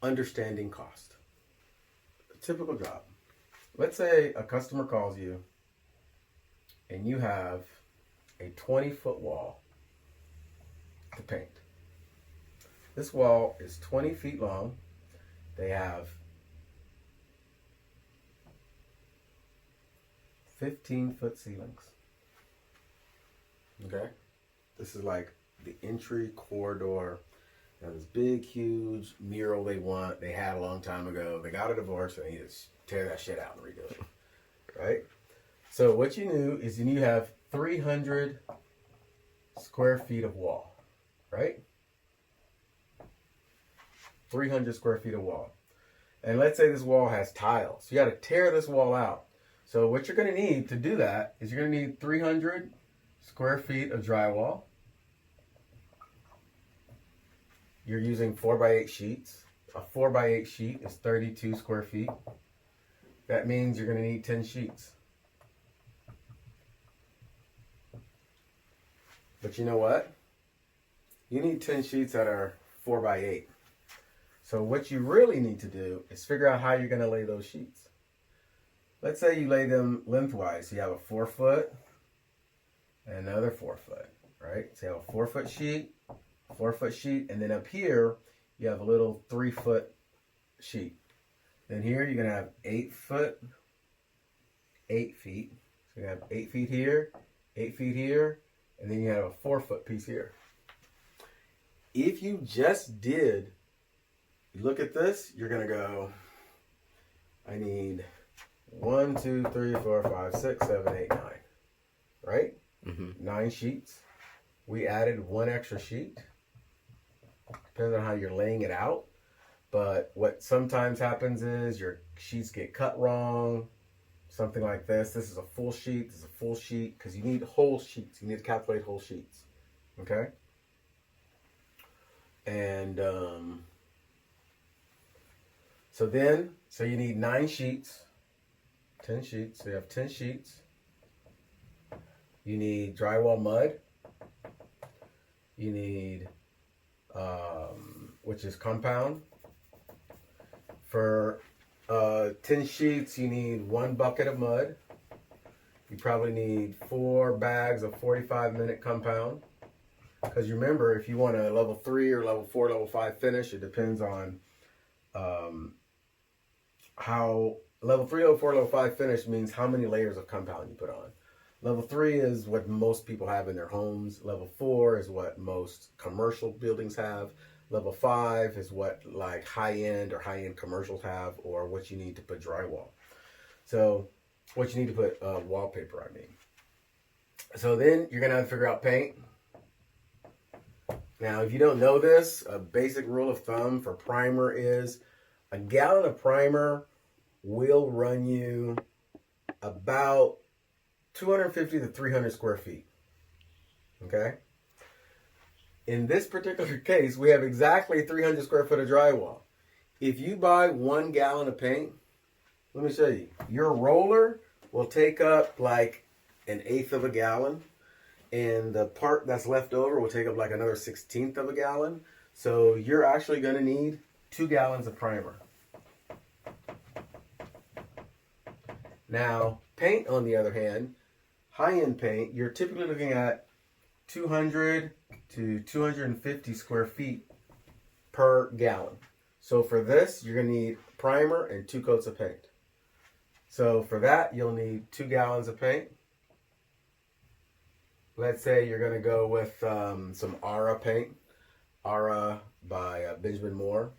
understanding cost. A typical job. Let's say a customer calls you and you have a 20-foot wall to paint. This wall is 20 feet long. They have 15-foot ceilings. Okay? This is like the entry corridor. Now this big, huge mural they had a long time ago. They got a divorce and they just tear that shit out and redo it. Right? So what you knew is you have 300 square feet of wall. Right? 300 square feet of wall. And let's say this wall has tiles. You got to tear this wall out. So what you're going to need to do that is you're going to need 300 square feet of drywall. You're using 4x8 sheets. A 4x8 sheet is 32 square feet. That means you're going to need 10 sheets. But you know what? You need 10 sheets that are 4x8. So what you really need to do is figure out how you're going to lay those sheets. Let's say you lay them lengthwise. So you have a 4-foot and another 4-foot, right? So you have a 4-foot sheet, 4-foot sheet, and then up here you have a little 3-foot sheet. Then here you're going to have 8-foot, 8 feet. So you have 8 feet here, 8 feet here, and then you have a 4-foot piece here. If you just did, look at this, you're going to go, I need 1, 2, 3, 4, 5, 6, 7, 8, 9. Right? 9 sheets. We added 1 extra sheet. Depends on how you're laying it out. But what sometimes happens is your sheets get cut wrong. Something like this. This is a full sheet. This is a full sheet. Because you need whole sheets. You need to calculate whole sheets. Okay? And so you need 9 sheets. 10 sheets. So you have 10 sheets. You need drywall mud. You need, which is compound. For 10 sheets, you need 1 bucket of mud. You probably need 4 bags of 45-minute compound. Because remember, if you want a level 3 or level 4, level 5 finish, it depends on how level 3, level 4, level 5 finish means how many layers of compound you put on. Level 3 is what most people have in their homes. Level 4 is what most commercial buildings have. Level 5 is what like high-end or high-end commercials have, or what you need to put drywall. So what you need to put wallpaper, I mean. So then you're going to have to figure out paint. Now, if you don't know this, a basic rule of thumb for primer is a gallon of primer will run you about 250 to 300 square feet. Okay? In this particular case, we have exactly 300 square foot of drywall. If you buy 1 gallon of paint, let me show you. Your roller will take up like 1/8 of a gallon. And the part that's left over will take up like another 1/16 of a gallon. So you're actually going to need 2 gallons of primer. Now, paint, on the other hand, high-end paint, you're typically looking at 200 to 250 square feet per gallon. So for this, you're going to need primer and 2 coats of paint. So for that, you'll need 2 gallons of paint. Let's say you're going to go with some Ara paint. Ara by Benjamin Moore.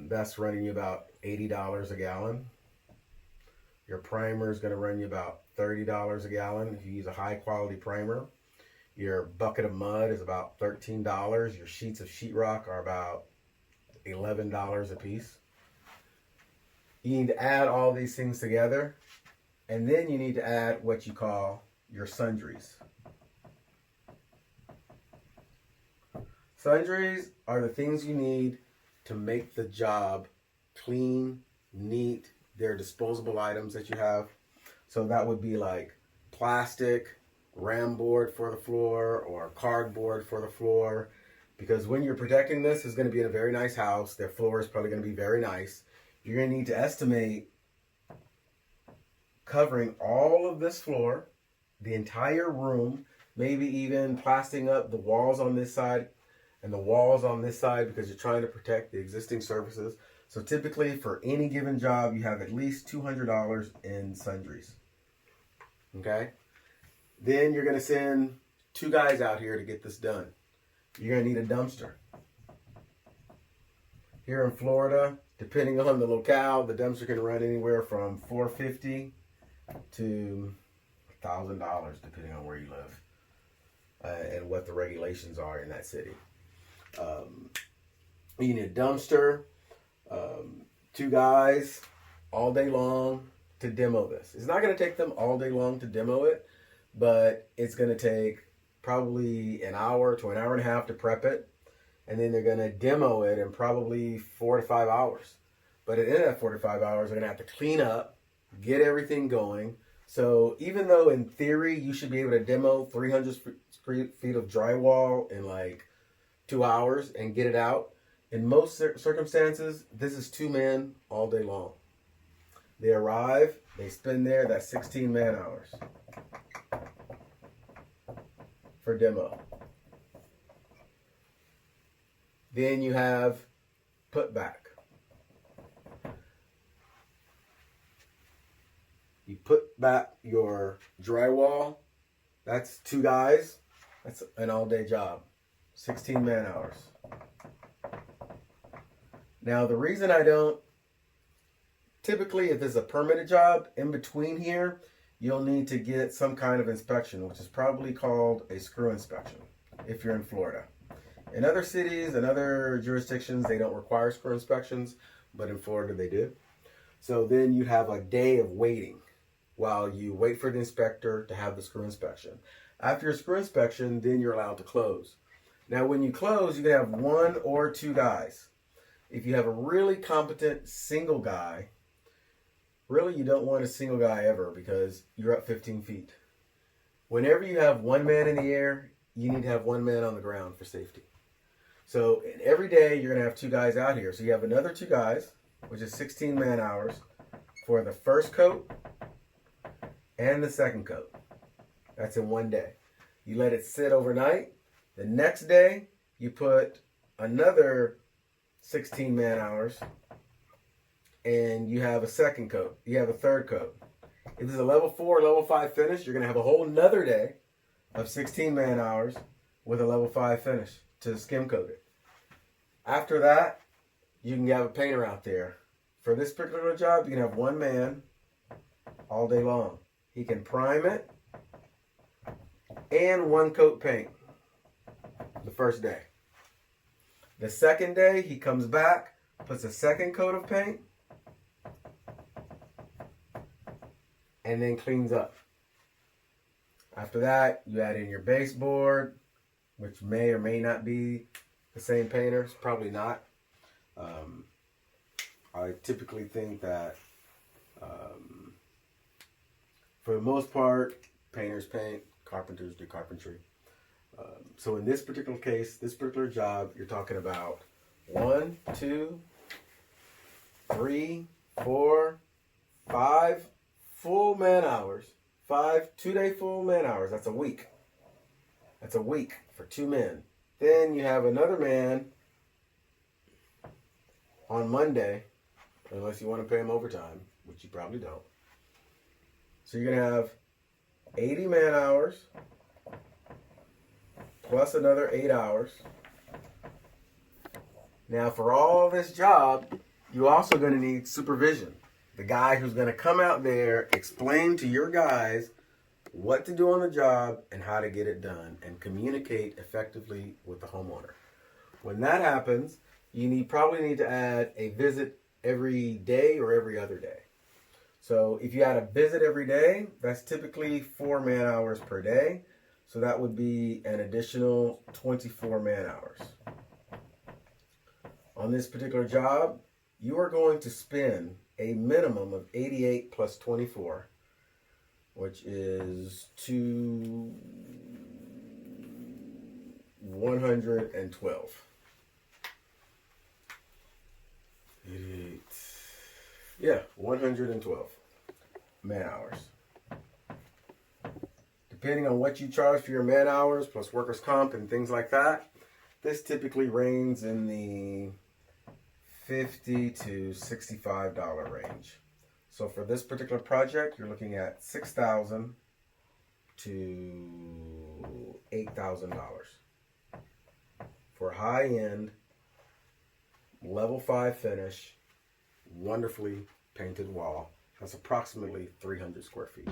That's running you about $80 a gallon. Your primer is going to run you about $30 a gallon if you use a high quality primer. Your bucket of mud is about $13. Your sheets of sheetrock are about $11 a piece. You need to add all these things together, and then you need to add what you call your sundries. Sundries are the things you need to make the job clean, neat. They're disposable items that you have. So that would be like plastic, ram board for the floor, or cardboard for the floor, because when you're protecting this, it's going to be in a very nice house. Their floor is probably going to be very nice. You're going to need to estimate covering all of this floor, the entire room, maybe even plastering up the walls on this side and the walls on this side, because you're trying to protect the existing surfaces. So typically for any given job, you have at least $200 in sundries. Okay? Then you're going to send 2 guys out here to get this done. You're going to need a dumpster. Here in Florida, depending on the locale, the dumpster can run anywhere from $450 to $1,000, depending on where you live and what the regulations are in that city. You need a dumpster, 2 guys all day long to demo this. It's not going to take them all day long to demo it, but it's going to take probably an hour to an hour and a half to prep it, and then they're going to demo it in probably 4 to 5 hours. But at the end of that 4 to 5 hours, they're going to have to clean up, get everything going. So even though in theory you should be able to demo 300 feet of drywall in like 2 hours and get it out, in most circumstances, this is 2 men all day long. They arrive, they spend there, that's 16 man hours for demo. Then you have put back. You put back your drywall, that's 2 guys, that's an all day job, 16 man hours. Now the reason I don't, typically if it's a permitted job, in between here, you'll need to get some kind of inspection, which is probably called a screw inspection if you're in Florida. In other cities and other jurisdictions, they don't require screw inspections, but in Florida they do. So then you have a day of waiting while you wait for the inspector to have the screw inspection. After your screw inspection, then you're allowed to close. Now when you close, you can have 1 or 2 guys. If you have a really competent single guy, really you don't want a single guy ever, because you're up 15 feet. Whenever you have 1 man in the air, you need to have 1 man on the ground for safety. So every day you're going to have 2 guys out here. So you have another 2 guys, which is 16 man hours for the first coat and the second coat. That's in 1 day. You let it sit overnight. The next day you put another 16 man hours and you have a second coat. You have a third coat. If it's a level 4 or level 5 finish, you're going to have a whole nother day of 16 man hours with a level 5 finish to skim coat it. After that, you can have a painter out there. For this particular job, you can have 1 man all day long. He can prime it and 1 coat paint the first day. The second day, he comes back, puts a second coat of paint, and then cleans up. After that, you add in your baseboard, which may or may not be the same painters, probably not. I typically think that for the most part, painters paint, carpenters do carpentry. So in this particular case, this particular job, you're talking about 1, 2, 3, 4, 5 full man hours. 5 2-day full man hours. That's a week. That's a week for 2 men. Then you have another man on Monday, unless you want to pay him overtime, which you probably don't. So you're going to have 80 man hours plus another 8 hours. Now for all this job, you're also going to need supervision. The guy who's going to come out there, explain to your guys what to do on the job and how to get it done, and communicate effectively with the homeowner. When that happens, you probably need to add a visit every day or every other day. So if you add a visit every day, that's typically 4 man hours per day. So that would be an additional 24 man hours. On this particular job, you are going to spend a minimum of 88 plus 24, which is 112. 88. Yeah, 112 man hours. Depending on what you charge for your man hours, plus workers' comp and things like that, this typically ranges in the $50 to $65 range. So for this particular project, you're looking at $6,000 to $8,000 for high-end, level 5 finish, wonderfully painted wall. That's approximately 300 square feet.